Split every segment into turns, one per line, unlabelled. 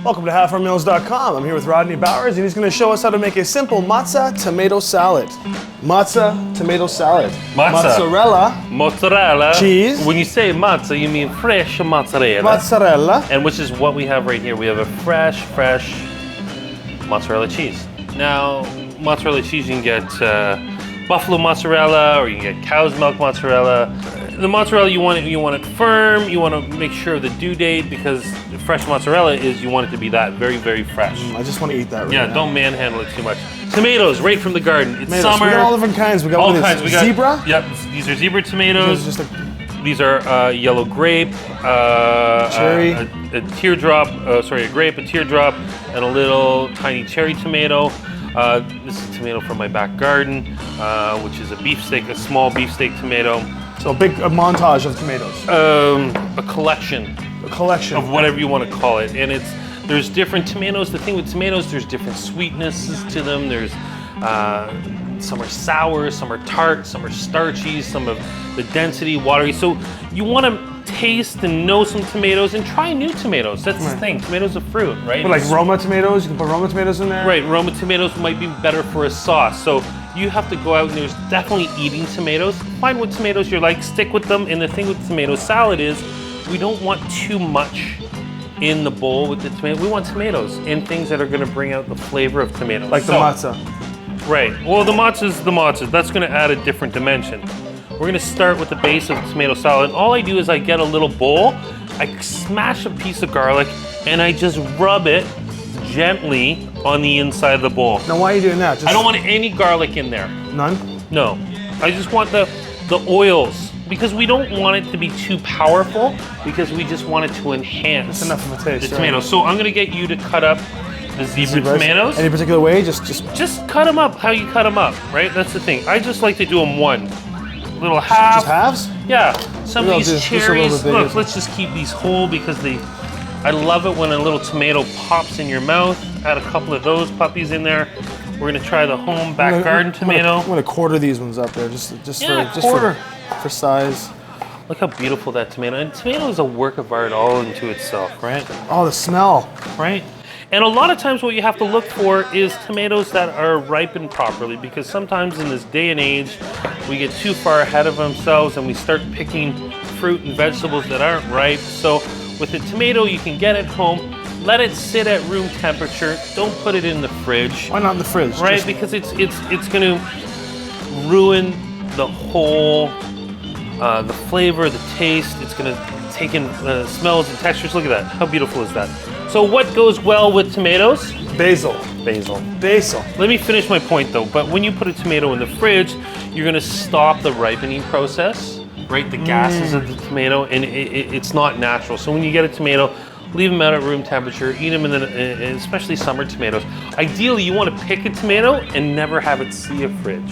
Welcome to halfourmeals.com. I'm here with Rodney Bowers, and he's going to show us how to make a simple Mozza Tomato Salad. Mozza Tomato Salad.
Mozzarella.
Mozzarella. Cheese.
When you say mozza, you mean fresh mozzarella.
Mozzarella.
And which is what we have right here. We have a fresh mozzarella cheese. Now, mozzarella cheese, you can get buffalo mozzarella, or you can get cow's milk mozzarella. The mozzarella, you want it firm. You want to make sure of the due date, because fresh mozzarella is, you want it to be that very, very fresh.
I just want to eat that right now.
Don't manhandle it too much. Tomatoes, right from the garden. It's
tomatoes.
summer.
We got all different kinds. We got
all kinds. We got
zebra.
Yep, these are zebra tomatoes. These are yellow grape,
cherry,
a teardrop. A grape, a teardrop, and a little tiny cherry tomato. This is a tomato from my back garden, which is a beefsteak, a small beefsteak tomato.
So a montage of tomatoes.
A collection.
A collection
of whatever you want to call it, and there's different tomatoes. The thing with tomatoes, there's different sweetnesses to them. There's some are sour, some are tart, some are starchy, some of the density, watery. So you want to taste and know some tomatoes and try new tomatoes. That's the thing. Tomatoes are fruit, right?
But like Roma tomatoes, you can put Roma tomatoes in there.
Right, Roma tomatoes might be better for a sauce. So you have to go out, and there's definitely eating tomatoes. Find what tomatoes you like, stick with them. And the thing with tomato salad is, we don't want too much in the bowl with the tomato. We want tomatoes and things that are going to bring out the flavor of tomatoes.
Like the mozza.
Right. Well, the mozza's the mozza. That's going to add a different dimension. We're going to start with the base of the tomato salad. All I do is I get a little bowl, I smash a piece of garlic, and I just rub it gently on the inside of the bowl.
Now, why are you doing that?
I don't want any garlic in there.
None?
No. I just want the oils, because we don't want it to be too powerful, because we just want it to enhance
That's enough of a taste,
the tomatoes. So I'm going to get you to cut up the zebra tomatoes.
Any particular way? Just
cut them up how you cut them up, right? That's the thing. I just like to do them one. Little half.
Just halves?
Yeah. Some of these cherries, look, let's just keep these whole, because I love it when a little tomato pops in your mouth. Add a couple of those puppies in there. We're gonna try the home back garden tomato.
I'm gonna quarter these ones up there, just for size.
Look how beautiful that tomato. And tomato is a work of art all into itself, right?
Oh, the smell.
Right? And a lot of times what you have to look for is tomatoes that are ripened properly, because sometimes in this day and age, we get too far ahead of ourselves and we start picking fruit and vegetables that aren't ripe. So with a tomato, you can get it home, let it sit at room temperature. Don't put it in the fridge.
Why not in the fridge?
Right, because it's going to ruin the whole, the flavor, the taste. It's going to take in smells and textures. Look at that. How beautiful is that? So what goes well with tomatoes?
Basil.
Basil.
Basil.
Let me finish my point though. But when you put a tomato in the fridge, you're going to stop the ripening process, right? The gases of the tomato, and it's not natural. So when you get a tomato, leave them out at room temperature, eat them especially summer tomatoes. Ideally, you want to pick a tomato and never have it see a fridge.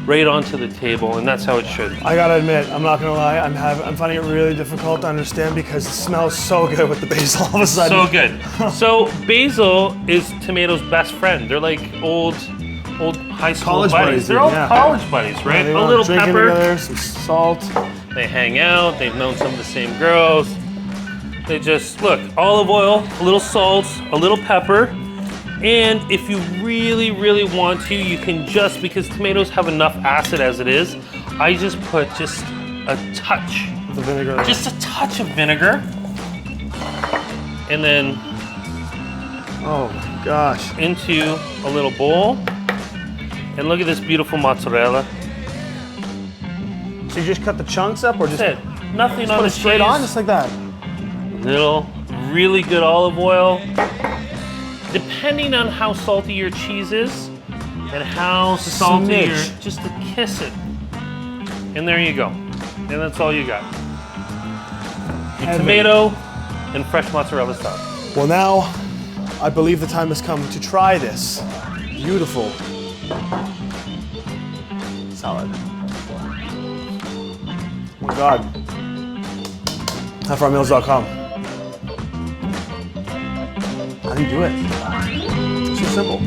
Right onto the table, and that's how it should.
I gotta admit, I'm not gonna lie, I'm finding it really difficult to understand, because it smells so good with the basil all of a sudden.
So good. So basil is tomato's best friend. They're like old high school
college buddies.
They're all college buddies, right?
Yeah,
a little pepper,
together, some salt.
They hang out. They've known some of the same girls. They just look, olive oil, a little salt, a little pepper. And if you really, really want to, you can just, because tomatoes have enough acid as it is, I just put just a touch.
The vinegar.
Just a touch of vinegar. And then,
oh my gosh,
into a little bowl. And look at this beautiful mozzarella.
So you just cut the chunks up, or just
that's it? Nothing on
put
the
it straight
cheese.
on, just like that?
Little, really good olive oil. Depending on how salty your cheese is and how salty your, just to kiss it. And there you go. And that's all you got. Your tomato and fresh mozzarella sauce.
Well, now I believe the time has come to try this beautiful salad. Oh my God. halfourmeals.com. How do you do it? It's so simple.